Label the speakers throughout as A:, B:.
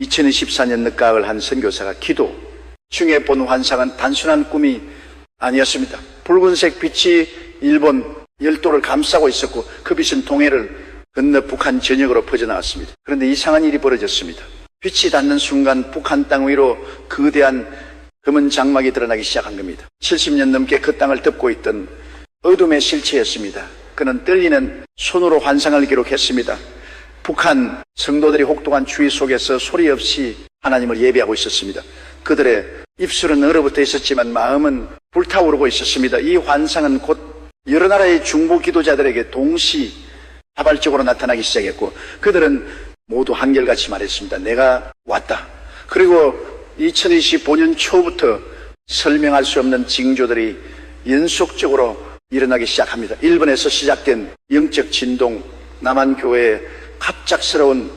A: 2024년 늦가을 한 선교사가 기도 중에 본 환상은 단순한 꿈이 아니었습니다. 붉은색 빛이 일본 열도를 감싸고 있었고 그 빛은 동해를 건너 북한 전역으로 퍼져나왔습니다. 그런데 이상한 일이 벌어졌습니다. 빛이 닿는 순간 북한 땅 위로 거대한 검은 장막이 드러나기 시작한 겁니다. 70년 넘게 그 땅을 덮고 있던 어둠의 실체였습니다. 그는 떨리는 손으로 환상을 기록했습니다. 북한 성도들이 혹독한 추위 속에서 소리 없이 하나님을 예배하고 있었습니다. 그들의 입술은 얼어붙어 있었지만 마음은 불타오르고 있었습니다. 이 환상은 곧 여러 나라의 중보 기도자들에게 동시다발적으로 나타나기 시작했고 그들은 모두 한결같이 말했습니다. 내가 왔다. 그리고 2025년 초부터 설명할 수 없는 징조들이 연속적으로 일어나기 시작합니다. 일본에서 시작된 영적 진동, 남한교회의 갑작스러운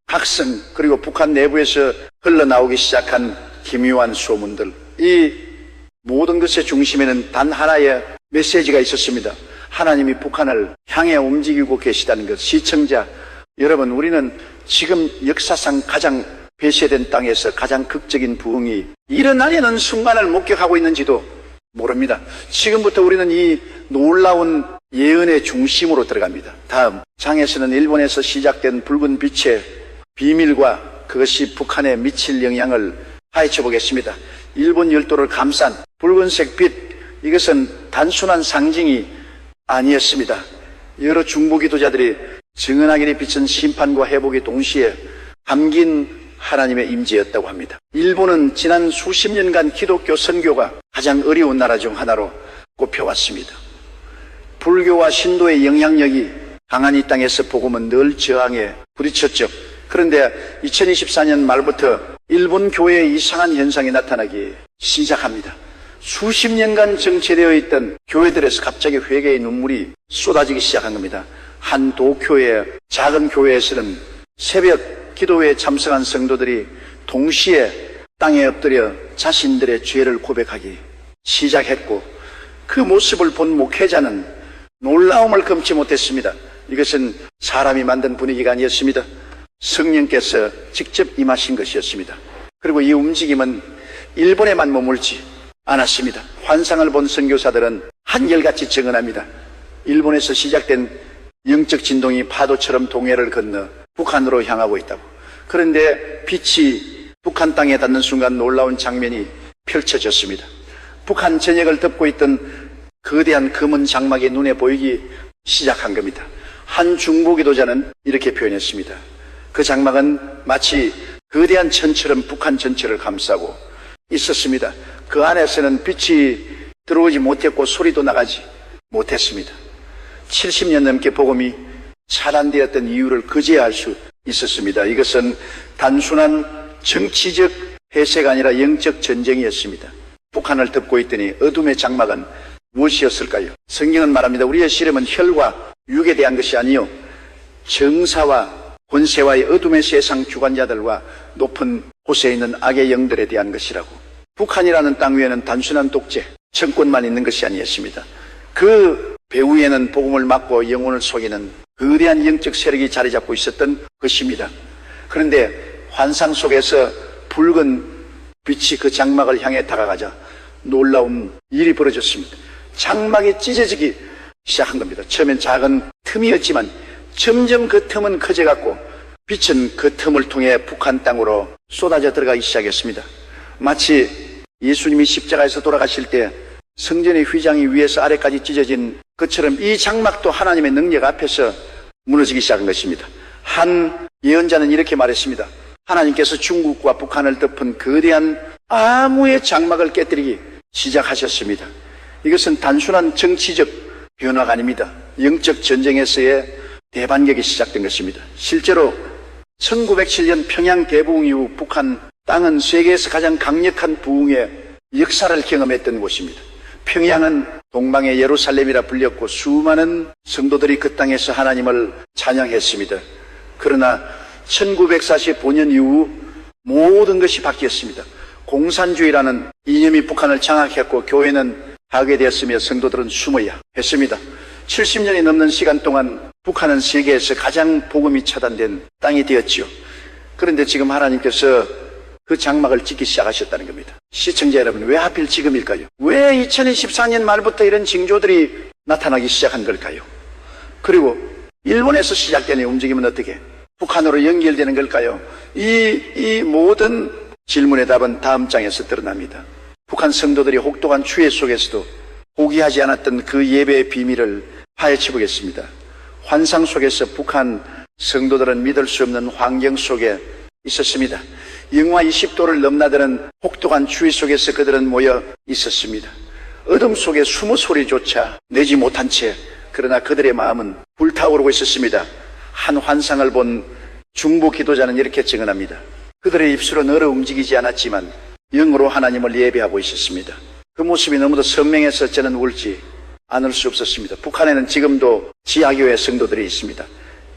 A: 각성, 그리고 북한 내부에서 흘러나오기 시작한 기묘한 소문들, 이 모든 것의 중심에는 단 하나의 메시지가 있었습니다. 하나님이 북한을 향해 움직이고 계시다는 것. 시청자 여러분, 우리는 지금 역사상 가장 배제된 땅에서 가장 극적인 부흥이 일어나려는 순간을 목격하고 있는지도 모릅니다. 지금부터 우리는 이 놀라운 예언의 중심으로 들어갑니다. 다음 장에서는 일본에서 시작된 붉은 빛의 비밀과 그것이 북한에 미칠 영향을 파헤쳐 보겠습니다. 일본 열도를 감싼 붉은색 빛, 이것은 단순한 상징이 아니었습니다. 여러 중보 기도자들이 증언하기를 비친 심판과 회복이 동시에 담긴 하나님의 임재였다고 합니다. 일본은 지난 수십 년간 기독교 선교가 가장 어려운 나라 중 하나로 꼽혀왔습니다. 불교와 신도의 영향력이 강한 이 땅에서 복음은 늘 저항에 부딪혔죠. 그런데 2024년 말부터 일본 교회의 이상한 현상이 나타나기 시작합니다. 수십 년간 정체되어 있던 교회들에서 갑자기 회개의 눈물이 쏟아지기 시작한 겁니다. 한 도쿄의 작은 교회에서는 새벽 기도회에 참석한 성도들이 동시에 땅에 엎드려 자신들의 죄를 고백하기 시작했고 그 모습을 본 목회자는 놀라움을 금치 못했습니다. 이것은 사람이 만든 분위기가 아니었습니다. 성령께서 직접 임하신 것이었습니다. 그리고 이 움직임은 일본에만 머물지 않았습니다. 환상을 본 선교사들은 한결같이 증언합니다. 일본에서 시작된 영적 진동이 파도처럼 동해를 건너 북한으로 향하고 있다고. 그런데 빛이 북한 땅에 닿는 순간 놀라운 장면이 펼쳐졌습니다. 북한 전역을 덮고 있던 거대한 검은 장막이 눈에 보이기 시작한 겁니다. 한 중보 기도자는 이렇게 표현했습니다. 그 장막은 마치 거대한 천처럼 북한 전체를 감싸고 있었습니다. 그 안에서는 빛이 들어오지 못했고 소리도 나가지 못했습니다. 70년 넘게 복음이 차단되었던 이유를 그제야 알 수 있었습니다. 이것은 단순한 정치적 해세가 아니라 영적 전쟁이었습니다. 북한을 덮고 있더니 어둠의 장막은 무엇이었을까요? 성경은 말합니다. 우리의 시름은 혈과 육에 대한 것이 아니요 정사와 권세와의 어둠의 세상 주관자들과 높은 곳에 있는 악의 영들에 대한 것이라고. 북한이라는 땅 위에는 단순한 독재, 정권만 있는 것이 아니었습니다. 그 배후에는 복음을 막고 영혼을 속이는 거대한 영적 세력이 자리 잡고 있었던 것입니다. 그런데 환상 속에서 붉은 빛이 그 장막을 향해 다가가자 놀라운 일이 벌어졌습니다. 장막이 찢어지기 시작한 겁니다. 처음엔 작은 틈이었지만 점점 그 틈은 커져갔고 빛은 그 틈을 통해 북한 땅으로 쏟아져 들어가기 시작했습니다. 마치 예수님이 십자가에서 돌아가실 때 성전의 휘장이 위에서 아래까지 찢어진 것처럼 이 장막도 하나님의 능력 앞에서 무너지기 시작한 것입니다. 한 예언자는 이렇게 말했습니다. 하나님께서 중국과 북한을 덮은 거대한 암호의 장막을 깨뜨리기 시작하셨습니다. 이것은 단순한 정치적 변화가 아닙니다. 영적 전쟁에서의 대반격이 시작된 것입니다. 실제로 1907년 평양 대부흥 이후 북한 땅은 세계에서 가장 강력한 부흥의 역사를 경험했던 곳입니다. 평양은 동방의 예루살렘이라 불렸고 수많은 성도들이 그 땅에서 하나님을 찬양했습니다. 그러나 1945년 이후 모든 것이 바뀌었습니다. 공산주의라는 이념이 북한을 장악했고 교회는 파괴되었으며 성도들은 숨어야 했습니다. 70년이 넘는 시간 동안 북한은 세계에서 가장 복음이 차단된 땅이 되었지요. 그런데 지금 하나님께서 그 장막을 짓기 시작하셨다는 겁니다. 시청자 여러분, 왜 하필 지금일까요? 왜 2024년 말부터 이런 징조들이 나타나기 시작한 걸까요? 그리고 일본에서 시작되는 움직임은 어떻게 북한으로 연결되는 걸까요? 이 모든 질문의 답은 다음 장에서 드러납니다. 북한 성도들이 혹독한 추회 속에서도 포기하지 않았던 그 예배의 비밀을 파헤쳐 보겠습니다. 환상 속에서 북한 성도들은 믿을 수 없는 환경 속에 있었습니다. 영하 20도를 넘나드는 혹독한 추위 속에서 그들은 모여 있었습니다. 어둠 속에 숨어 소리조차 내지 못한 채, 그러나 그들의 마음은 불타오르고 있었습니다. 한 환상을 본 중보 기도자는 이렇게 증언합니다. 그들의 입술은 얼어 움직이지 않았지만 영으로 하나님을 예배하고 있었습니다. 그 모습이 너무도 선명해서 저는 울지 않을 수 없었습니다. 북한에는 지금도 지하교회 성도들이 있습니다.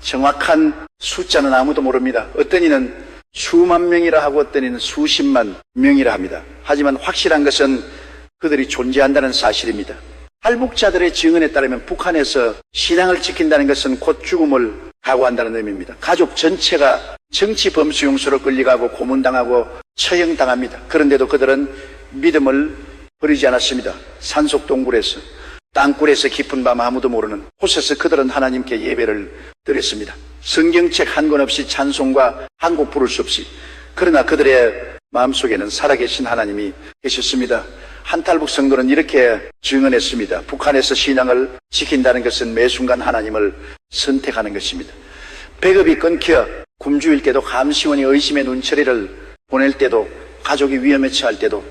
A: 정확한 숫자는 아무도 모릅니다. 어떤 이는 수만 명이라 하고 어떤 이는 수십만 명이라 합니다. 하지만 확실한 것은 그들이 존재한다는 사실입니다. 탈북자들의 증언에 따르면 북한에서 신앙을 지킨다는 것은 곧 죽음을 각오한다는 의미입니다. 가족 전체가 정치 범수 용소로 끌려가고 고문당하고 처형당합니다. 그런데도 그들은 믿음을 버리지 않았습니다. 산속 동굴에서, 땅굴에서 깊은 밤 아무도 모르는 곳에서 그들은 하나님께 예배를 드렸습니다. 성경책 한 권 없이 찬송과 한 곡 부를 수 없이. 그러나 그들의 마음속에는 살아계신 하나님이 계셨습니다. 한탈북 성도는 이렇게 증언했습니다. 북한에서 신앙을 지킨다는 것은 매 순간 하나님을 선택하는 것입니다. 배급이 끊겨 굶주릴 때도, 감시원이 의심의 눈초리를 보낼 때도, 가족이 위험에 처할 때도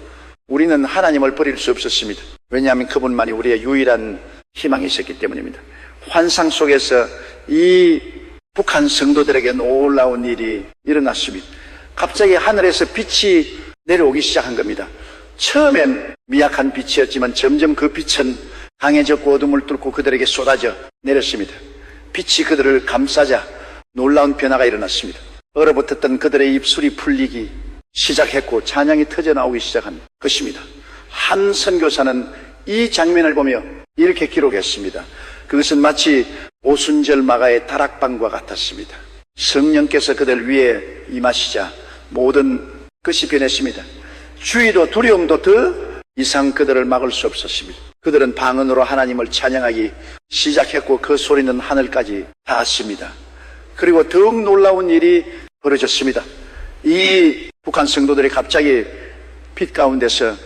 A: 우리는 하나님을 버릴 수 없었습니다. 왜냐하면 그분만이 우리의 유일한 희망이셨기 때문입니다. 환상 속에서 이 북한 성도들에게 놀라운 일이 일어났습니다. 갑자기 하늘에서 빛이 내려오기 시작한 겁니다. 처음엔 미약한 빛이었지만 점점 그 빛은 강해졌고 어둠을 뚫고 그들에게 쏟아져 내렸습니다. 빛이 그들을 감싸자 놀라운 변화가 일어났습니다. 얼어붙었던 그들의 입술이 풀리기 시작했고 찬양이 터져나오기 시작한 것입니다. 한 선교사는 이 장면을 보며 이렇게 기록했습니다. 그것은 마치 오순절 마가의 다락방과 같았습니다. 성령께서 그들 위에 임하시자 모든 것이 변했습니다. 주의도 두려움도 더 이상 그들을 막을 수 없었습니다. 그들은 방언으로 하나님을 찬양하기 시작했고 그 소리는 하늘까지 닿았습니다. 그리고 더욱 놀라운 일이 벌어졌습니다. 이 북한 성도들이 갑자기 빛 가운데서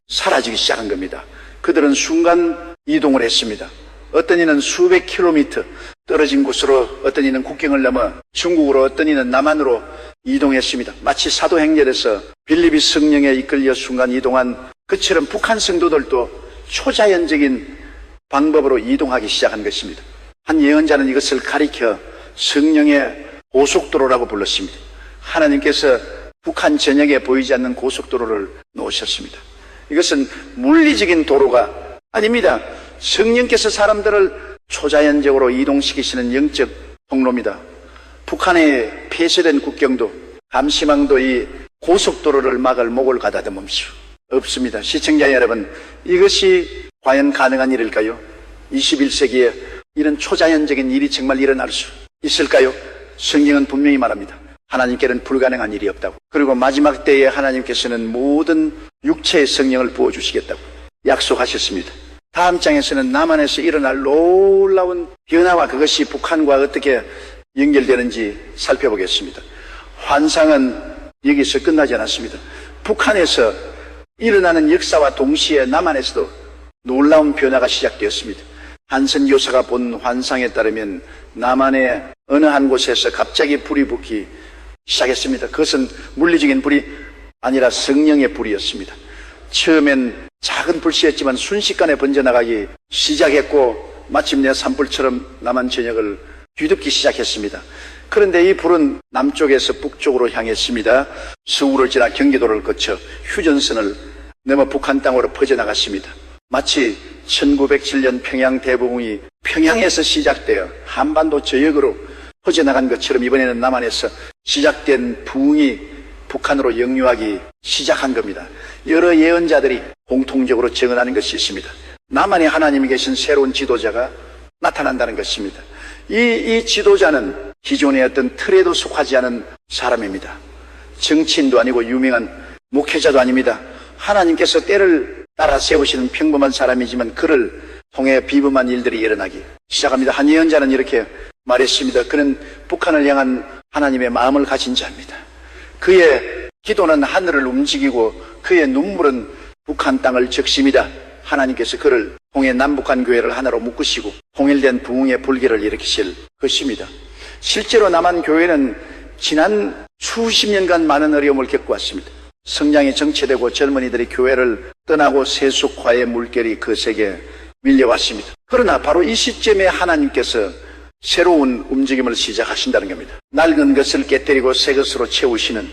A: 사라지기 시작한 겁니다. 그들은 순간 이동을 했습니다. 어떤 이는 수백 킬로미터 떨어진 곳으로, 어떤 이는 국경을 넘어 중국으로, 어떤 이는 남한으로 이동했습니다. 마치 사도행전에서 빌립이 성령에 이끌려 순간 이동한 그처럼 북한 성도들도 초자연적인 방법으로 이동하기 시작한 것입니다. 한 예언자는 이것을 가리켜 성령의 고속도로라고 불렀습니다. 하나님께서 북한 전역에 보이지 않는 고속도로를 놓으셨습니다. 이것은 물리적인 도로가 아닙니다. 성령께서 사람들을 초자연적으로 이동시키시는 영적 통로입니다. 북한의 폐쇄된 국경도, 감시망도 이 고속도로를 막을 목을 가다듬을 수 없습니다. 시청자 여러분, 이것이 과연 가능한 일일까요? 21세기에 이런 초자연적인 일이 정말 일어날 수 있을까요? 성경은 분명히 말합니다. 하나님께는 불가능한 일이 없다고. 그리고 마지막 때에 하나님께서는 모든 육체의 성령을 부어주시겠다고 약속하셨습니다. 다음 장에서는 남한에서 일어날 놀라운 변화와 그것이 북한과 어떻게 연결되는지 살펴보겠습니다. 환상은 여기서 끝나지 않았습니다. 북한에서 일어나는 역사와 동시에 남한에서도 놀라운 변화가 시작되었습니다. 한 선교사가 본 환상에 따르면 남한의 어느 한 곳에서 갑자기 불이 붙기 시작했습니다. 그것은 물리적인 불이 아니라 성령의 불이었습니다. 처음엔 작은 불씨였지만 순식간에 번져나가기 시작했고 마침내 산불처럼 남한 전역을 뒤덮기 시작했습니다. 그런데 이 불은 남쪽에서 북쪽으로 향했습니다. 서울을 지나 경기도를 거쳐 휴전선을 넘어 북한 땅으로 퍼져나갔습니다. 마치 1907년 평양 대부흥이 평양에서 시작되어 한반도 저역으로 퍼져나간 것처럼 이번에는 남한에서 시작된 부흥이 북한으로 역류하기 시작한 겁니다. 여러 예언자들이 공통적으로 증언하는 것이 있습니다. 남한에 하나님이 계신 새로운 지도자가 나타난다는 것입니다. 이 지도자는 기존의 어떤 틀에도 속하지 않은 사람입니다. 정치인도 아니고 유명한 목회자도 아닙니다. 하나님께서 때를 따라 세우시는 평범한 사람이지만 그를 통해 비범한 일들이 일어나기 시작합니다. 한 예언자는 이렇게 말했습니다. 그는 북한을 향한 하나님의 마음을 가진 자입니다. 그의 기도는 하늘을 움직이고 그의 눈물은 북한 땅을 적십니다. 하나님께서 그를 통해 남북한 교회를 하나로 묶으시고 통일된 부흥의 불길을 일으키실 것입니다. 실제로 남한 교회는 지난 수십 년간 많은 어려움을 겪어왔습니다. 성장이 정체되고 젊은이들이 교회를 떠나고 세속화의 물결이 거세게 밀려왔습니다. 그러나 바로 이 시점에 하나님께서 새로운 움직임을 시작하신다는 겁니다. 낡은 것을 깨뜨리고 새 것으로 채우시는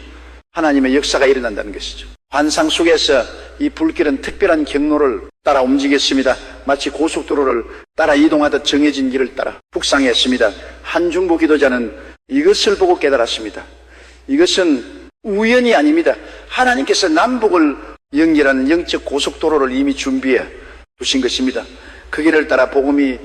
A: 하나님의 역사가 일어난다는 것이죠. 환상 속에서 이 불길은 특별한 경로를 따라 움직였습니다. 마치 고속도로를 따라 이동하듯 정해진 길을 따라 북상했습니다. 한중보 기도자는 이것을 보고 깨달았습니다. 이것은 우연이 아닙니다. 하나님께서 남북을 연결하는 영적 고속도로를 이미 준비해 두신 것입니다. 그 길을 따라 복음이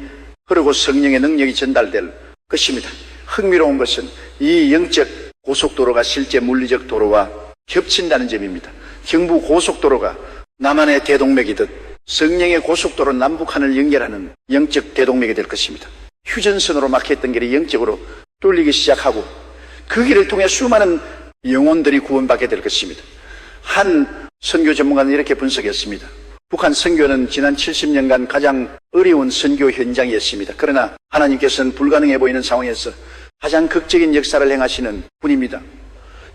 A: 흐르고 성령의 능력이 전달될 것입니다. 흥미로운 것은 이 영적 고속도로가 실제 물리적 도로와 겹친다는 점입니다. 경부 고속도로가 남한의 대동맥이듯 성령의 고속도로 남북한을 연결하는 영적 대동맥이 될 것입니다. 휴전선으로 막혔던 길이 영적으로 뚫리기 시작하고 그 길을 통해 수많은 영혼들이 구원받게 될 것입니다. 한 선교 전문가는 이렇게 분석했습니다. 북한 선교는 지난 70년간 가장 어려운 선교 현장이었습니다. 그러나 하나님께서는 불가능해 보이는 상황에서 가장 극적인 역사를 행하시는 분입니다.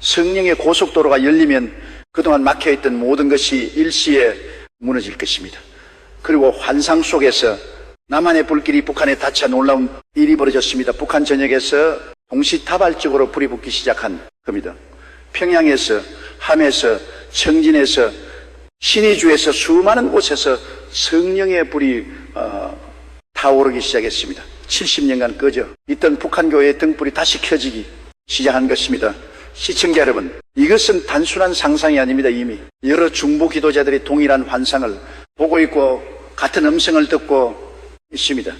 A: 성령의 고속도로가 열리면 그동안 막혀있던 모든 것이 일시에 무너질 것입니다. 그리고 환상 속에서 남한의 불길이 북한에 닿자 놀라운 일이 벌어졌습니다. 북한 전역에서 동시다발적으로 불이 붙기 시작한 겁니다. 평양에서, 함에서, 청진에서, 신의주에서 수많은 곳에서 성령의 불이 타오르기 시작했습니다. 70년간 꺼져 있던 북한 교회의 등불이 다시 켜지기 시작한 것입니다. 시청자 여러분, 이것은 단순한 상상이 아닙니다. 이미 여러 중보 기도자들이 동일한 환상을 보고 있고 같은 음성을 듣고 있습니다.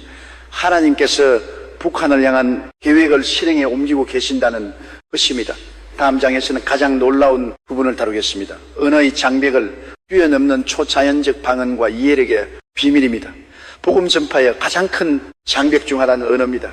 A: 하나님께서 북한을 향한 계획을 실행에 옮기고 계신다는 것입니다. 다음 장에서는 가장 놀라운 부분을 다루겠습니다. 언어의 장벽을 뛰어넘는 초자연적 방언과 이해력의 비밀입니다. 복음 전파의 가장 큰 장벽 중 하나는 언어입니다.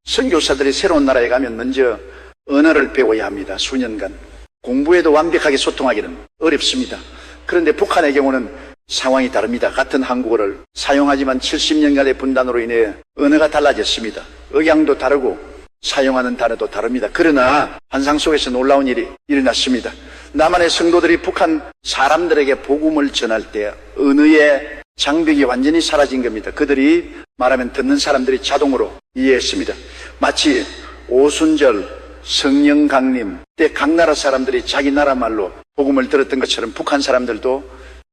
A: 선교사들이 새로운 나라에 가면 먼저 언어를 배워야 합니다. 수년간. 공부에도 완벽하게 소통하기는 어렵습니다. 그런데 북한의 경우는 상황이 다릅니다. 같은 한국어를 사용하지만 70년간의 분단으로 인해 언어가 달라졌습니다. 억양도 다르고 사용하는 단어도 다릅니다. 그러나 환상 속에서 놀라운 일이 일어났습니다. 남한의 성도들이 북한 사람들에게 복음을 전할 때 언어의 장벽이 완전히 사라진 겁니다. 그들이 말하면 듣는 사람들이 자동으로 이해했습니다. 마치 오순절 성령 강림 때 각 나라 사람들이 자기 나라 말로 복음을 들었던 것처럼 북한 사람들도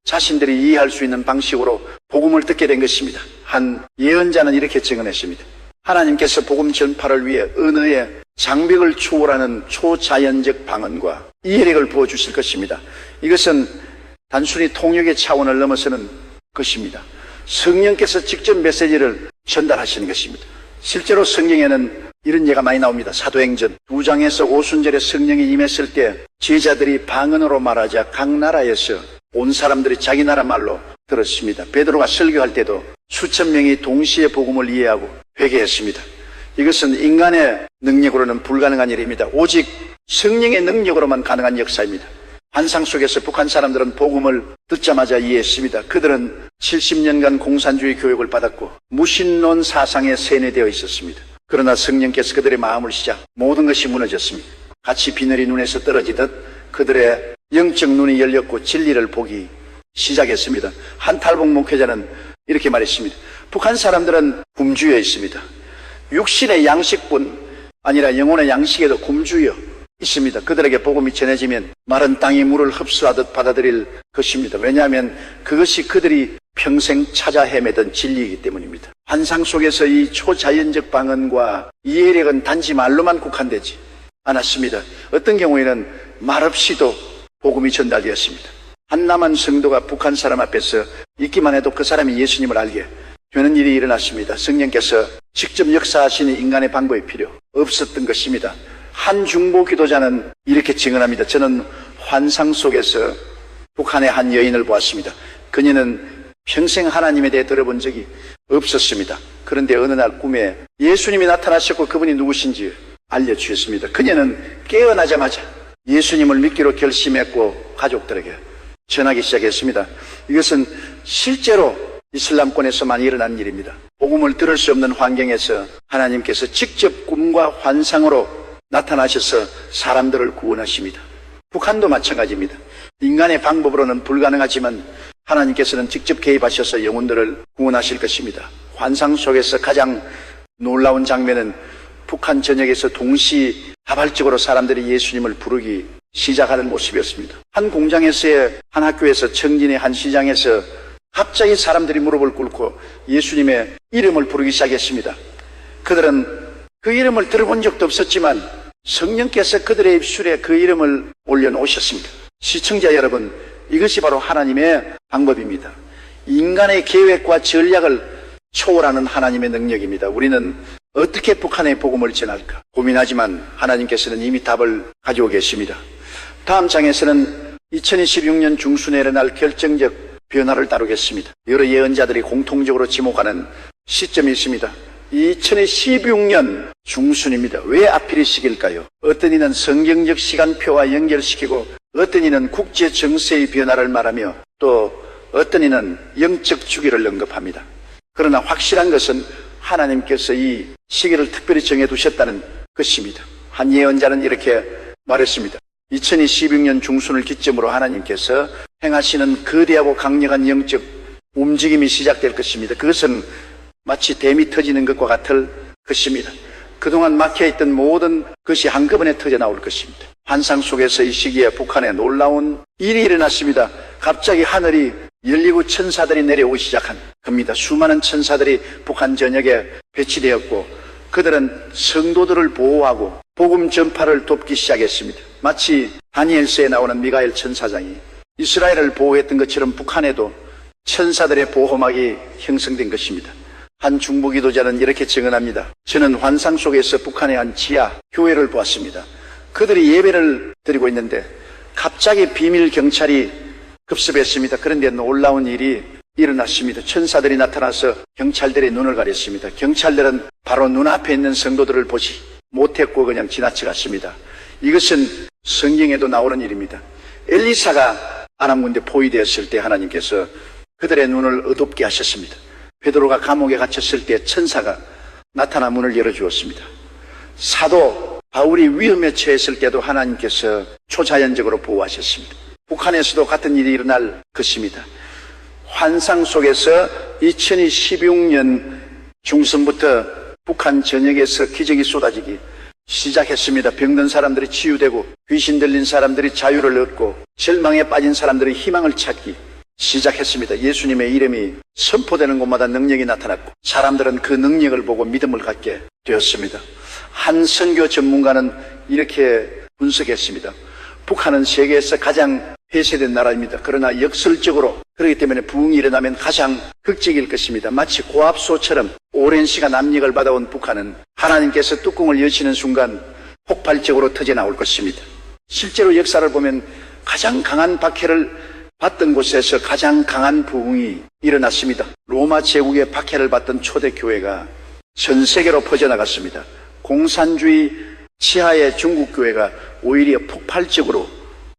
A: 자신들이 이해할 수 있는 방식으로 복음을 듣게 된 것입니다. 한 예언자는 이렇게 증언했습니다. 하나님께서 복음 전파를 위해 언어의 장벽을 초월하는 초자연적 방언과 이해력을 부어주실 것입니다. 이것은 단순히 통역의 차원을 넘어서는 것입니다. 성령께서 직접 메시지를 전달하시는 것입니다. 실제로 성경에는 이런 예가 많이 나옵니다. 사도행전 2장에서 오순절에 성령이 임했을 때 제자들이 방언으로 말하자 각 나라에서 온 사람들이 자기 나라 말로 들었습니다. 베드로가 설교할 때도 수천 명이 동시에 복음을 이해하고 회개했습니다. 이것은 인간의 능력으로는 불가능한 일입니다. 오직 성령의 능력으로만 가능한 역사입니다. 환상 속에서 북한 사람들은 복음을 듣자마자 이해했습니다. 그들은 70년간 공산주의 교육을 받았고 무신론 사상에 세뇌되어 있었습니다. 그러나 성령께서 그들의 마음을 시작 모든 것이 무너졌습니다. 같이 비늘이 눈에서 떨어지듯 그들의 영적 눈이 열렸고 진리를 보기 시작했습니다. 한 탈북 목회자는 이렇게 말했습니다. 북한 사람들은 굶주려 있습니다. 육신의 양식뿐 아니라 영혼의 양식에도 굶주려 있습니다. 그들에게 복음이 전해지면 마른 땅이 물을 흡수하듯 받아들일 것입니다. 왜냐하면 그것이 그들이 평생 찾아 헤매던 진리이기 때문입니다. 환상 속에서 이 초자연적 방언과 이해력은 단지 말로만 국한되지 않았습니다. 어떤 경우에는 말없이도 복음이 전달되었습니다. 한 남한 성도가 북한 사람 앞에서 있기만 해도 그 사람이 예수님을 알게 되는 일이 일어났습니다. 성령께서 직접 역사하시는 인간의 방법이 필요 없었던 것입니다. 한 중보 기도자는 이렇게 증언합니다. 저는 환상 속에서 북한의 한 여인을 보았습니다. 그녀는 평생 하나님에 대해 들어본 적이 없었습니다. 그런데 어느 날 꿈에 예수님이 나타나셨고 그분이 누구신지 알려주셨습니다. 그녀는 깨어나자마자 예수님을 믿기로 결심했고 가족들에게 전하기 시작했습니다. 이것은 실제로 이슬람권에서만 일어난 일입니다. 복음을 들을 수 없는 환경에서 하나님께서 직접 꿈과 환상으로 나타나셔서 사람들을 구원하십니다. 북한도 마찬가지입니다. 인간의 방법으로는 불가능하지만 하나님께서는 직접 개입하셔서 영혼들을 구원하실 것입니다. 환상 속에서 가장 놀라운 장면은 북한 전역에서 동시다발적으로 사람들이 예수님을 부르기 시작하는 모습이었습니다. 한 공장에서의 한 학교에서 청진의 한 시장에서 갑자기 사람들이 무릎을 꿇고 예수님의 이름을 부르기 시작했습니다. 그들은 그 이름을 들어본 적도 없었지만 성령께서 그들의 입술에 그 이름을 올려놓으셨습니다. 시청자 여러분, 이것이 바로 하나님의 방법입니다. 인간의 계획과 전략을 초월하는 하나님의 능력입니다. 우리는 어떻게 북한의 복음을 전할까 고민하지만 하나님께서는 이미 답을 가지고 계십니다. 다음 장에서는 2026년 중순에 일어날 결정적 변화를 다루겠습니다. 여러 예언자들이 공통적으로 지목하는 시점이 있습니다. 2016년 중순입니다. 왜 하필 이 시기일까요? 어떤 이는 성경적 시간표와 연결시키고 어떤 이는 국제 정세의 변화를 말하며 또 어떤 이는 영적 주기를 언급합니다. 그러나 확실한 것은 하나님께서 이 시기를 특별히 정해두셨다는 것입니다. 한 예언자는 이렇게 말했습니다. 2016년 중순을 기점으로 하나님께서 행하시는 거대하고 강력한 영적 움직임이 시작될 것입니다. 그것은 마치 댐이 터지는 것과 같을 것입니다. 그동안 막혀있던 모든 것이 한꺼번에 터져나올 것입니다. 환상 속에서 이 시기에 북한에 놀라운 일이 일어났습니다. 갑자기 하늘이 열리고 천사들이 내려오기 시작한 겁니다. 수많은 천사들이 북한 전역에 배치되었고 그들은 성도들을 보호하고 복음 전파를 돕기 시작했습니다. 마치 다니엘서에 나오는 미가엘 천사장이 이스라엘을 보호했던 것처럼 북한에도 천사들의 보호막이 형성된 것입니다. 한 중보 기도자는 이렇게 증언합니다. 저는 환상 속에서 북한의 한 지하 교회를 보았습니다. 그들이 예배를 드리고 있는데 갑자기 비밀 경찰이 급습했습니다. 그런데 놀라운 일이 일어났습니다. 천사들이 나타나서 경찰들의 눈을 가렸습니다. 경찰들은 바로 눈앞에 있는 성도들을 보지 못했고 그냥 지나쳐갔습니다. 이것은 성경에도 나오는 일입니다. 엘리사가 아람 군대 포위되었을 때 하나님께서 그들의 눈을 어둡게 하셨습니다. 베드로가 감옥에 갇혔을 때 천사가 나타나 문을 열어주었습니다. 사도 바울이 위험에 처했을 때도 하나님께서 초자연적으로 보호하셨습니다. 북한에서도 같은 일이 일어날 것입니다. 환상 속에서 2016년 중순부터 북한 전역에서 기적이 쏟아지기 시작했습니다. 병든 사람들이 치유되고 귀신 들린 사람들이 자유를 얻고 절망에 빠진 사람들이 희망을 찾기 시작했습니다. 예수님의 이름이 선포되는 곳마다 능력이 나타났고 사람들은 그 능력을 보고 믿음을 갖게 되었습니다. 한 선교 전문가는 이렇게 분석했습니다. 북한은 세계에서 가장 폐쇄된 나라입니다. 그러나 역설적으로 그렇기 때문에 부흥이 일어나면 가장 극적일 것입니다. 마치 고압소처럼 오랜 시간 압력을 받아온 북한은 하나님께서 뚜껑을 여시는 순간 폭발적으로 터져나올 것입니다. 실제로 역사를 보면 가장 강한 박해를 받던 곳에서 가장 강한 부흥이 일어났습니다. 로마 제국의 박해를 받던 초대 교회가 전 세계로 퍼져나갔습니다. 공산주의 치하의 중국 교회가 오히려 폭발적으로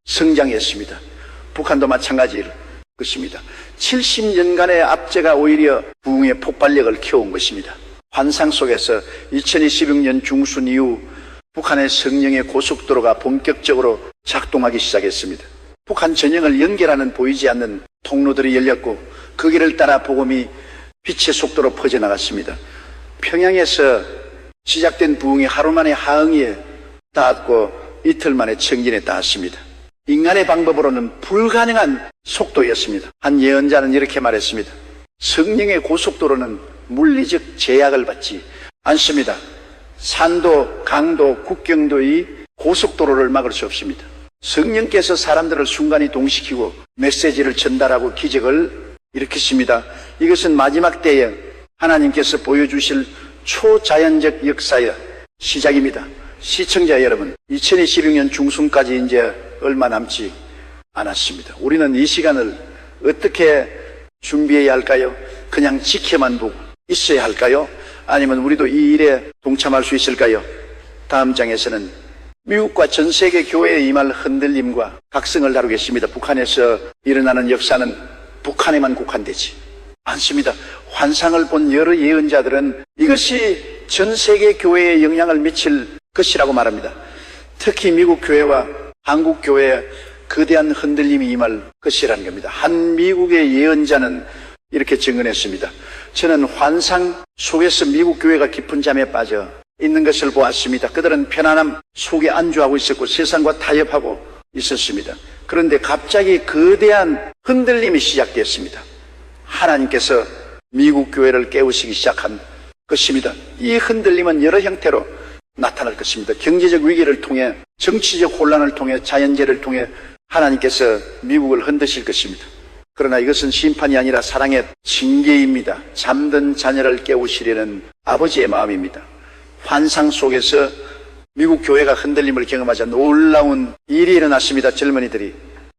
A: 성장했습니다. 북한도 마찬가지일 것입니다. 70년간의 압제가 오히려 부흥의 폭발력을 키워온 것입니다. 환상 속에서 2026년 중순 이후 북한의 성령의 고속도로가 본격적으로 작동하기 시작했습니다. 북한 전역을 연결하는 보이지 않는 통로들이 열렸고 그 길을 따라 복음이 빛의 속도로 퍼져나갔습니다. 평양에서 시작된 부흥이 하루 만에 하응이에 닿았고 이틀 만에 청진에 닿았습니다. 인간의 방법으로는 불가능한 속도였습니다. 한 예언자는 이렇게 말했습니다. 성령의 고속도로는 물리적 제약을 받지 않습니다. 산도, 강도, 국경도의 고속도로를 막을 수 없습니다. 성령께서 사람들을 순간이 동시키고 메시지를 전달하고 기적을 일으키십니다. 이것은 마지막 때에 하나님께서 보여주실 초자연적 역사여 시작입니다. 시청자 여러분, 2026년 중순까지 이제 얼마 남지 않았습니다. 우리는 이 시간을 어떻게 준비해야 할까요? 그냥 지켜만 보고 있어야 할까요? 아니면 우리도 이 일에 동참할 수 있을까요? 다음 장에서는 미국과 전 세계 교회에 임할 흔들림과 각성을 다루겠습니다. 북한에서 일어나는 역사는 북한에만 국한되지 않습니다. 환상을 본 여러 예언자들은 이것이 전 세계 교회에 영향을 미칠 것이라고 말합니다. 특히 미국 교회와 한국 교회에 거대한 흔들림이 임할 것이라는 겁니다. 한 미국의 예언자는 이렇게 증언했습니다. 저는 환상 속에서 미국 교회가 깊은 잠에 빠져 있는 것을 보았습니다. 그들은 편안함 속에 안주하고 있었고 세상과 타협하고 있었습니다. 그런데 갑자기 거대한 흔들림이 시작되었습니다. 하나님께서 미국 교회를 깨우시기 시작한 것입니다. 이 흔들림은 여러 형태로 나타날 것입니다. 경제적 위기를 통해, 정치적 혼란을 통해, 자연재해를 통해 하나님께서 미국을 흔드실 것입니다. 그러나 이것은 심판이 아니라 사랑의 징계입니다. 잠든 자녀를 깨우시려는 아버지의 마음입니다. 환상 속에서 미국 교회가 흔들림을 경험하자 놀라운 일이 일어났습니다. 젊은이들이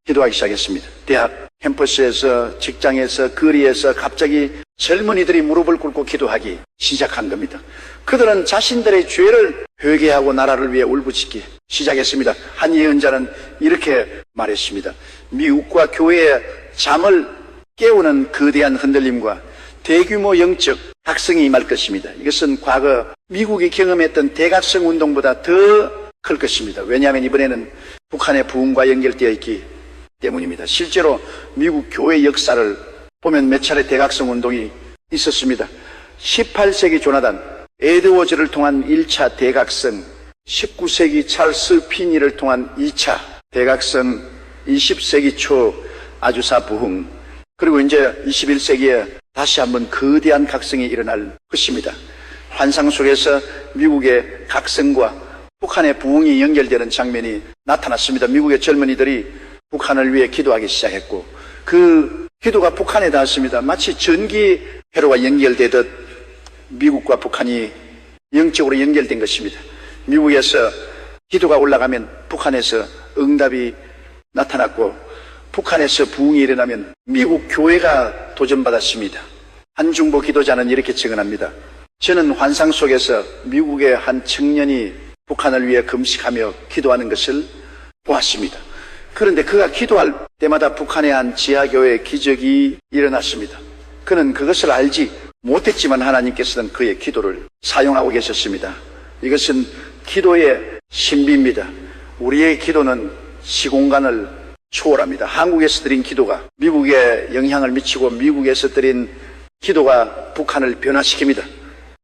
A: 기도하기 시작했습니다. 대학 캠퍼스에서, 직장에서, 거리에서 갑자기 젊은이들이 무릎을 꿇고 기도하기 시작한 겁니다. 그들은 자신들의 죄를 회개하고 나라를 위해 울부짖기 시작했습니다. 한 예언자는 이렇게 말했습니다. 미국과 교회의 잠을 깨우는 거대한 흔들림과 대규모 영적 각성이 임할 것입니다. 이것은 과거 미국이 경험했던 대각성 운동보다 더 클 것입니다. 왜냐하면 이번에는 북한의 부흥과 연결되어 있기 때문입니다. 실제로 미국 교회 역사를 보면 몇 차례 대각성 운동이 있었습니다. 18세기 조나단 에드워즈를 통한 1차 대각성, 19세기 찰스 피니를 통한 2차 대각성, 20세기 초 아주사 부흥, 그리고 이제 21세기에 다시 한번 거대한 각성이 일어날 것입니다. 환상 속에서 미국의 각성과 북한의 부흥이 연결되는 장면이 나타났습니다. 미국의 젊은이들이 북한을 위해 기도하기 시작했고 그 기도가 북한에 닿았습니다. 마치 전기 회로가 연결되듯 미국과 북한이 영적으로 연결된 것입니다. 미국에서 기도가 올라가면 북한에서 응답이 나타났고 북한에서 부흥이 일어나면 미국 교회가 도전받았습니다. 한중보 기도자는 이렇게 증언합니다. 저는 환상 속에서 미국의 한 청년이 북한을 위해 금식하며 기도하는 것을 보았습니다. 그런데 그가 기도할 때마다 북한의 한 지하교회의 기적이 일어났습니다. 그는 그것을 알지 못했지만 하나님께서는 그의 기도를 사용하고 계셨습니다. 이것은 기도의 신비입니다. 우리의 기도는 시공간을 초월합니다. 한국에서 드린 기도가 미국에 영향을 미치고 미국에서 드린 기도가 북한을 변화시킵니다.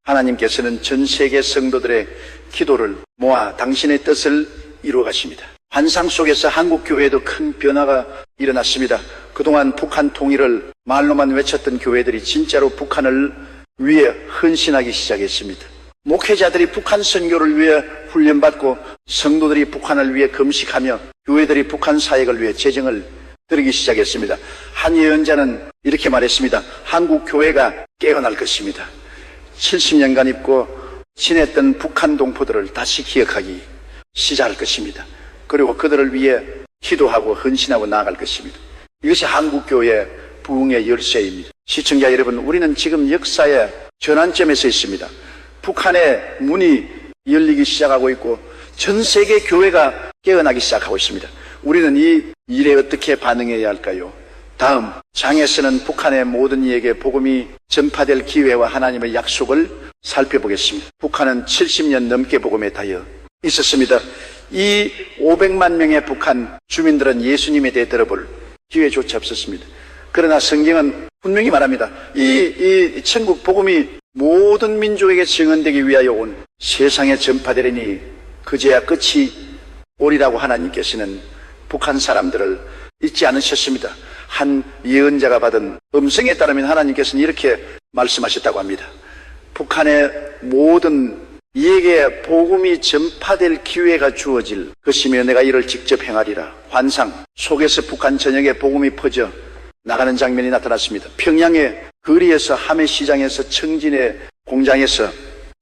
A: 하나님께서는 전 세계 성도들의 기도를 모아 당신의 뜻을 이루어 가십니다. 환상 속에서 한국 교회에도 큰 변화가 일어났습니다. 그동안 북한 통일을 말로만 외쳤던 교회들이 진짜로 북한을 위해 헌신하기 시작했습니다. 목회자들이 북한 선교를 위해 훈련받고 성도들이 북한을 위해 금식하며 교회들이 북한 사역을 위해 재정을 드리기 시작했습니다. 한 예언자는 이렇게 말했습니다. 한국 교회가 깨어날 것입니다. 70년간 입고 지냈던 북한 동포들을 다시 기억하기 시작할 것입니다. 그리고 그들을 위해 기도하고 헌신하고 나아갈 것입니다. 이것이 한국교회의 부흥의 열쇠입니다. 시청자 여러분, 우리는 지금 역사의 전환점에서 있습니다. 북한의 문이 열리기 시작하고 있고 전 세계 교회가 깨어나기 시작하고 있습니다. 우리는 이 일에 어떻게 반응해야 할까요? 다음 장에서는 북한의 모든 이에게 복음이 전파될 기회와 하나님의 약속을 살펴보겠습니다. 북한은 70년 넘게 복음에 닿여 있었습니다. 이 500만 명의 북한 주민들은 예수님에 대해 들어볼 기회조차 없었습니다. 그러나 성경은 분명히 말합니다. 이 천국 복음이 모든 민족에게 증언되기 위하여 온 세상에 전파되리니 그제야 끝이 오리라고 하나님께서는 북한 사람들을 잊지 않으셨습니다. 한 예언자가 받은 음성에 따르면 하나님께서는 이렇게 말씀하셨다고 합니다. 북한의 모든 이에게 복음이 전파될 기회가 주어질 것이며 내가 이를 직접 행하리라. 환상 속에서 북한 전역에 복음이 퍼져 나가는 장면이 나타났습니다. 평양의 거리에서, 함해시장에서, 청진의 공장에서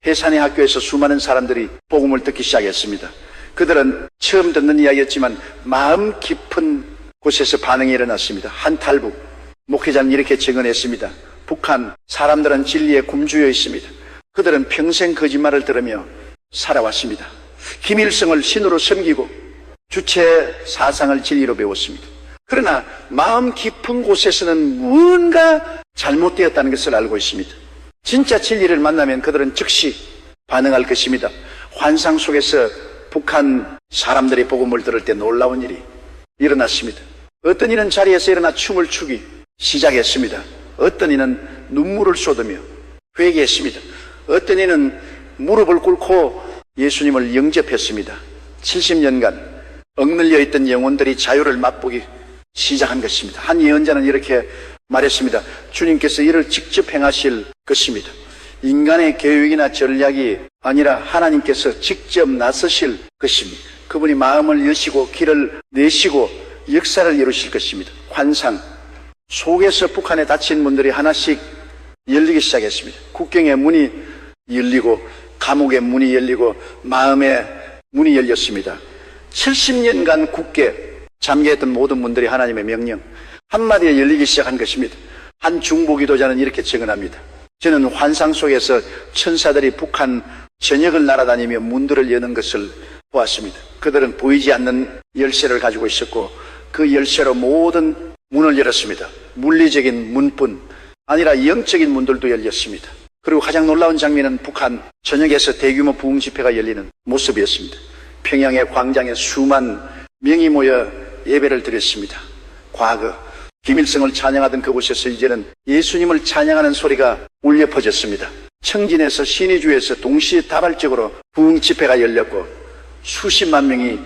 A: 해산의 학교에서 수많은 사람들이 복음을 듣기 시작했습니다. 그들은 처음 듣는 이야기였지만 마음 깊은 곳에서 반응이 일어났습니다. 한 탈북 목회자는 이렇게 증언했습니다. 북한 사람들은 진리에 굶주려 있습니다. 그들은 평생 거짓말을 들으며 살아왔습니다. 김일성을 신으로 섬기고 주체 사상을 진리로 배웠습니다. 그러나 마음 깊은 곳에서는 무언가 잘못되었다는 것을 알고 있습니다. 진짜 진리를 만나면 그들은 즉시 반응할 것입니다. 환상 속에서 북한 사람들이 복음을 들을 때 놀라운 일이 일어났습니다. 어떤 이는 자리에서 일어나 춤을 추기 시작했습니다. 어떤 이는 눈물을 쏟으며 회개했습니다. 어떤 이는 무릎을 꿇고 예수님을 영접했습니다. 70년간 억눌려 있던 영혼들이 자유를 맛보기 시작한 것입니다. 한 예언자는 이렇게 말했습니다. 주님께서 이를 직접 행하실 것입니다. 인간의 계획이나 전략이 아니라 하나님께서 직접 나서실 것입니다. 그분이 마음을 여시고 길을 내시고 역사를 이루실 것입니다. 환상 속에서 북한에 닫힌 문들이 하나씩 열리기 시작했습니다. 국경의 문이 열리고 감옥의 문이 열리고 마음의 문이 열렸습니다. 70년간 굳게 잠겨있던 모든 문들이 하나님의 명령 한마디에 열리기 시작한 것입니다. 한 중보기도자는 이렇게 증언합니다. 저는 환상 속에서 천사들이 북한 전역을 날아다니며 문들을 여는 것을 보았습니다. 그들은 보이지 않는 열쇠를 가지고 있었고 그 열쇠로 모든 문을 열었습니다. 물리적인 문뿐 아니라 영적인 문들도 열렸습니다. 그리고 가장 놀라운 장면은 북한 전역에서 대규모 부흥 집회가 열리는 모습이었습니다. 평양의 광장에 수만 명이 모여 예배를 드렸습니다. 과거 김일성을 찬양하던 그곳에서 이제는 예수님을 찬양하는 소리가 울려 퍼졌습니다. 청진에서 신의주에서 동시다발적으로 부흥 집회가 열렸고 수십만 명이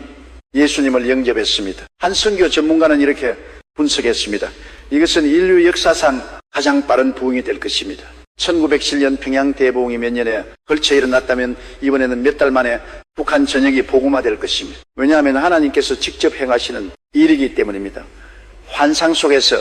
A: 예수님을 영접했습니다. 한 선교 전문가는 이렇게 분석했습니다. 이것은 인류 역사상 가장 빠른 부흥이 될 것입니다. 1907년 평양 대부흥이 몇 년에 걸쳐 일어났다면 이번에는 몇 달 만에 북한 전역이 복음화될 것입니다. 왜냐하면 하나님께서 직접 행하시는 일이기 때문입니다. 환상 속에서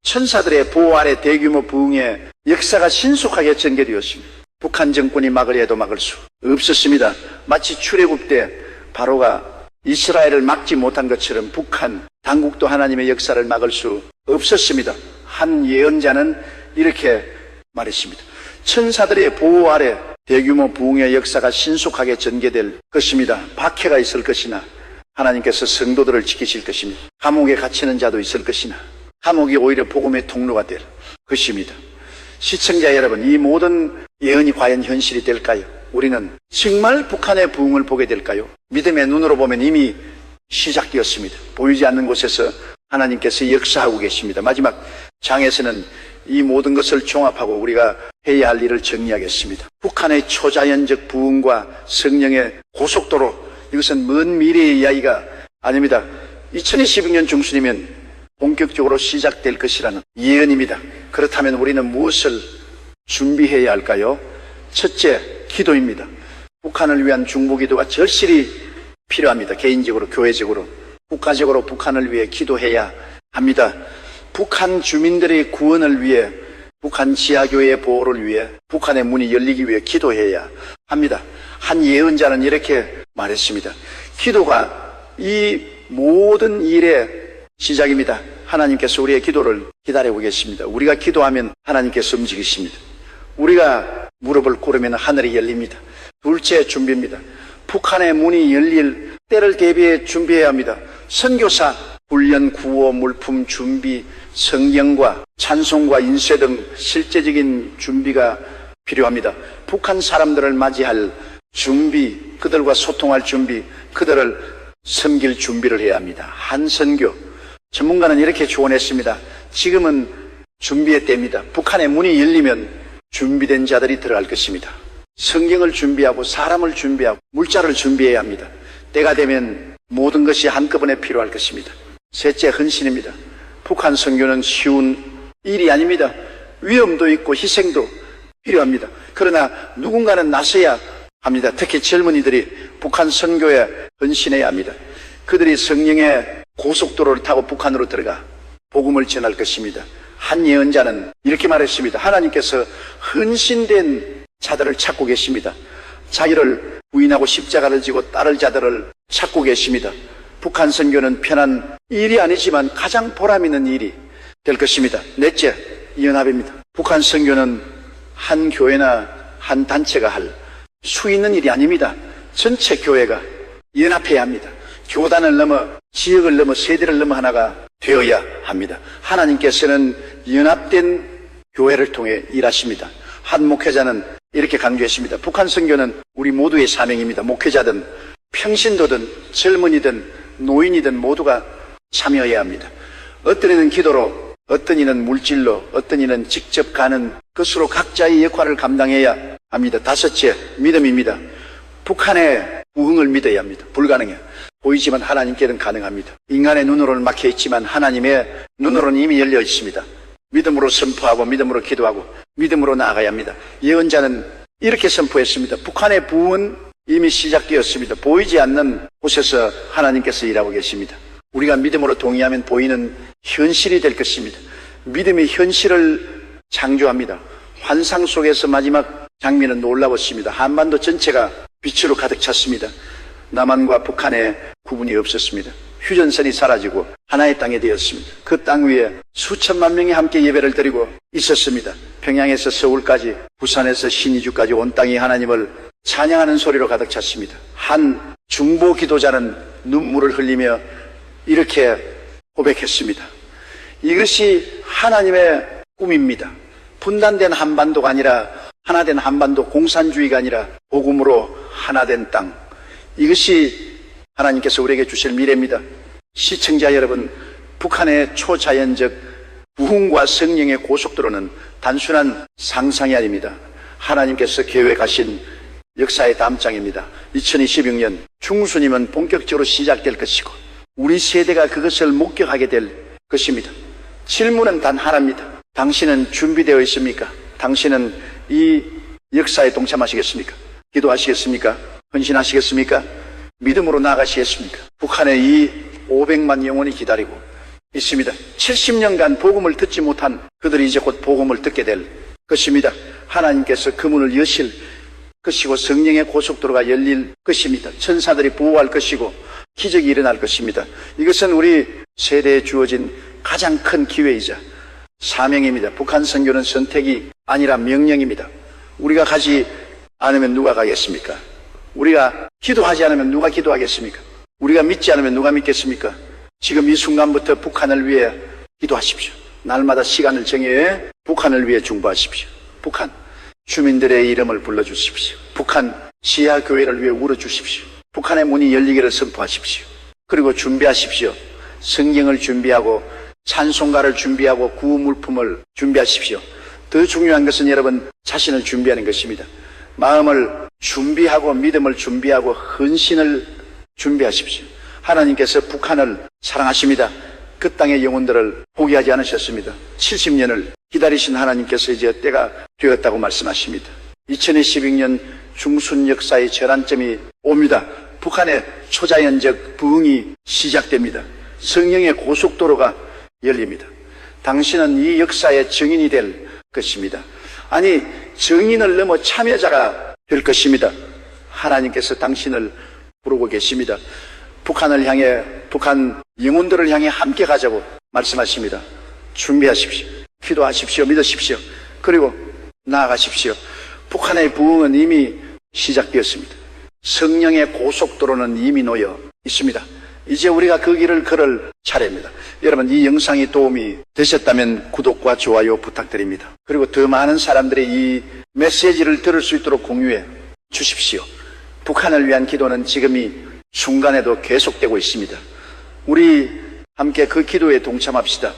A: 천사들의 보호 아래 대규모 부흥의 역사가 신속하게 전개되었습니다. 북한 정권이 막으려 해도 막을 수 없었습니다. 마치 출애굽 때 바로가 이스라엘을 막지 못한 것처럼 북한 당국도 하나님의 역사를 막을 수 없었습니다. 한 예언자는 이렇게 말했습니다. 천사들의 보호 아래 대규모 부흥의 역사가 신속하게 전개될 것입니다. 박해가 있을 것이나 하나님께서 성도들을 지키실 것입니다. 감옥에 갇히는 자도 있을 것이나 감옥이 오히려 복음의 통로가 될 것입니다. 시청자 여러분, 이 모든 예언이 과연 현실이 될까요? 우리는 정말 북한의 부흥을 보게 될까요? 믿음의 눈으로 보면 이미 시작되었습니다. 보이지 않는 곳에서 하나님께서 역사하고 계십니다. 마지막 장에서는 이 모든 것을 종합하고 우리가 해야 할 일을 정리하겠습니다. 북한의 초자연적 부흥과 성령의 고속도로, 이것은 먼 미래의 이야기가 아닙니다. 2022년 중순이면 본격적으로 시작될 것이라는 예언입니다. 그렇다면 우리는 무엇을 준비해야 할까요? 첫째, 기도입니다. 북한을 위한 중보기도가 절실히 필요합니다. 개인적으로, 교회적으로, 국가적으로 북한을 위해 기도해야 합니다. 북한 주민들의 구원을 위해, 북한 지하교회의 보호를 위해, 북한의 문이 열리기 위해 기도해야 합니다. 한 예언자는 이렇게 말했습니다. 기도가 이 모든 일의 시작입니다. 하나님께서 우리의 기도를 기다리고 계십니다. 우리가 기도하면 하나님께서 움직이십니다. 우리가 무릎을 꿇으면 하늘이 열립니다. 둘째, 준비입니다. 북한의 문이 열릴 때를 대비해 준비해야 합니다. 선교사, 훈련, 구호, 물품 준비, 성경과 찬송과 인쇄 등 실제적인 준비가 필요합니다. 북한 사람들을 맞이할 준비, 그들과 소통할 준비, 그들을 섬길 준비를 해야 합니다. 한 선교 전문가는 이렇게 조언했습니다. 지금은 준비의 때입니다. 북한의 문이 열리면 준비된 자들이 들어갈 것입니다. 성경을 준비하고 사람을 준비하고 물자를 준비해야 합니다. 때가 되면 모든 것이 한꺼번에 필요할 것입니다. 셋째, 헌신입니다. 북한 선교는 쉬운 일이 아닙니다. 위험도 있고 희생도 필요합니다. 그러나 누군가는 나서야 합니다. 특히 젊은이들이 북한 선교에 헌신해야 합니다. 그들이 성령의 고속도로를 타고 북한으로 들어가 복음을 전할 것입니다. 한 예언자는 이렇게 말했습니다. 하나님께서 헌신된 자들을 찾고 계십니다. 자기를 부인하고 십자가를 지고 따를 자들을 찾고 계십니다. 북한 선교는 편한 일이 아니지만 가장 보람있는 일이 될 것입니다. 넷째, 연합입니다. 북한 선교는 한 교회나 한 단체가 할 수 있는 일이 아닙니다. 전체 교회가 연합해야 합니다. 교단을 넘어 지역을 넘어 세대를 넘어 하나가 되어야 합니다. 하나님께서는 연합된 교회를 통해 일하십니다. 한 목회자는 이렇게 강조했습니다. 북한 선교는 우리 모두의 사명입니다. 목회자든 평신도든 젊은이든 노인이든 모두가 참여해야 합니다. 어떤 이는 기도로, 어떤 이는 물질로, 어떤 이는 직접 가는 것으로 각자의 역할을 감당해야 합니다. 다섯째, 믿음입니다. 북한의 부흥을 믿어야 합니다. 불가능해요. 보이지만 하나님께는 가능합니다. 인간의 눈으로는 막혀 있지만 하나님의 눈으로는 이미 열려 있습니다. 믿음으로 선포하고 믿음으로 기도하고 믿음으로 나아가야 합니다. 예언자는 이렇게 선포했습니다. 북한의 부흥은 이미 시작되었습니다. 보이지 않는 곳에서 하나님께서 일하고 계십니다. 우리가 믿음으로 동의하면 보이는 현실이 될 것입니다. 믿음이 현실을 창조합니다. 환상 속에서 마지막 장면은 놀라웠습니다. 한반도 전체가 빛으로 가득 찼습니다. 남한과 북한의 구분이 없었습니다. 휴전선이 사라지고 하나의 땅이 되었습니다. 그 땅 위에 수천만 명이 함께 예배를 드리고 있었습니다. 평양에서 서울까지, 부산에서 신의주까지 온 땅이 하나님을 찬양하는 소리로 가득 찼습니다. 한 중보 기도자는 눈물을 흘리며 이렇게 고백했습니다. 이것이 하나님의 꿈입니다. 분단된 한반도가 아니라 하나된 한반도, 공산주의가 아니라 복음으로 하나된 땅. 이것이 하나님께서 우리에게 주실 미래입니다. 시청자 여러분, 북한의 초자연적 부흥과 성령의 고속도로는 단순한 상상이 아닙니다. 하나님께서 계획하신 역사의 다음 장입니다. 2026년 중순이면 본격적으로 시작될 것이고 우리 세대가 그것을 목격하게 될 것입니다. 질문은 단 하나입니다. 당신은 준비되어 있습니까? 당신은 이 역사에 동참하시겠습니까? 기도하시겠습니까? 헌신하시겠습니까? 믿음으로 나아가시겠습니까? 북한의 이 500만 영혼이 기다리고 있습니다. 70년간 복음을 듣지 못한 그들이 이제 곧 복음을 듣게 될 것입니다. 하나님께서 그 문을 여실 것이고 성령의 고속도로가 열릴 것입니다. 천사들이 보호할 것이고 기적이 일어날 것입니다. 이것은 우리 세대에 주어진 가장 큰 기회이자 사명입니다. 북한 선교는 선택이 아니라 명령입니다. 우리가 가지 않으면 누가 가겠습니까? 우리가 기도하지 않으면 누가 기도하겠습니까? 우리가 믿지 않으면 누가 믿겠습니까? 지금 이 순간부터 북한을 위해 기도하십시오. 날마다 시간을 정해 북한을 위해 중보하십시오. 북한 주민들의 이름을 불러주십시오. 북한 지하교회를 위해 울어주십시오. 북한의 문이 열리기를 선포하십시오. 그리고 준비하십시오. 성경을 준비하고 찬송가를 준비하고 구물품을 준비하십시오. 더 중요한 것은 여러분 자신을 준비하는 것입니다. 마음을 준비하고 믿음을 준비하고 헌신을 준비하십시오. 하나님께서 북한을 사랑하십니다. 그 땅의 영혼들을 포기하지 않으셨습니다. 70년을 기다리신 하나님께서 이제 때가 되었다고 말씀하십니다. 2026년 중순 역사의 전환점이 옵니다. 북한의 초자연적 부흥이 시작됩니다. 성령의 고속도로가 열립니다. 당신은 이 역사의 증인이 될 것입니다. 아니, 증인을 넘어 참여자가 될 것입니다. 하나님께서 당신을 부르고 계십니다. 북한을 향해, 북한 영혼들을 향해 함께 가자고 말씀하십니다. 준비하십시오. 기도하십시오. 믿으십시오. 그리고 나아가십시오. 북한의 부흥은 이미 시작되었습니다. 성령의 고속도로는 이미 놓여 있습니다. 이제 우리가 그 길을 걸을 차례입니다. 여러분, 이 영상이 도움이 되셨다면 구독과 좋아요 부탁드립니다. 그리고 더 많은 사람들이 이 메시지를 들을 수 있도록 공유해 주십시오. 북한을 위한 기도는 지금 이 순간에도 계속되고 있습니다. 우리 함께 그 기도에 동참합시다.